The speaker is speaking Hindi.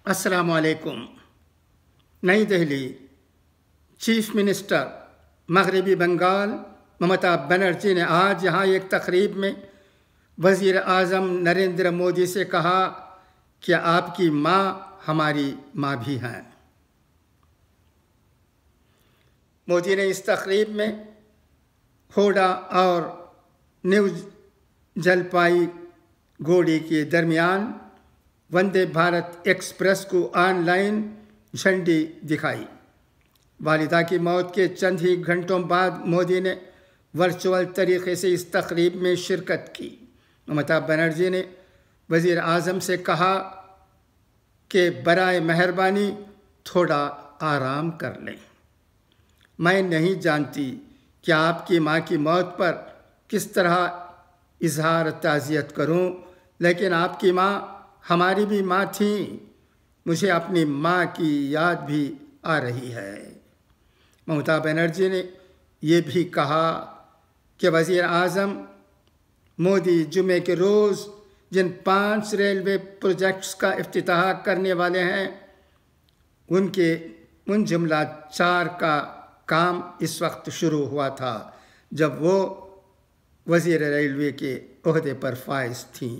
अस्सलामु अलैकुम। नई दिल्ली। चीफ मिनिस्टर मगरबी बंगाल ममता बनर्जी ने आज यहाँ एक तकरीब में वज़ीर आज़म नरेंद्र मोदी से कहा कि आपकी माँ हमारी माँ भी हैं। मोदी ने इस तकरीब में होडा और न्यू जलपाईगुड़ी के दरमियान वंदे भारत एक्सप्रेस को ऑनलाइन झंडी दिखाई। वालिदा की मौत के चंद ही घंटों बाद मोदी ने वर्चुअल तरीके से इस तकरीब में शिरकत की। ममता बनर्जी ने वज़ीर आज़म से कहा कि बराए मेहरबानी थोड़ा आराम कर लें। मैं नहीं जानती कि आपकी माँ की मौत पर किस तरह इजहार ताज़ियत करूं, लेकिन आपकी माँ हमारी भी माँ थी। मुझे अपनी माँ की याद भी आ रही है। ममता बनर्जी ने ये भी कहा कि वज़ीर आज़म मोदी जुमे के रोज़ जिन 5 रेलवे प्रोजेक्ट्स का इफ्तिताह करने वाले हैं उन जुमला 4 का काम इस वक्त शुरू हुआ था जब वो वज़ीर रेलवे के ओहदे पर फाइज थीं।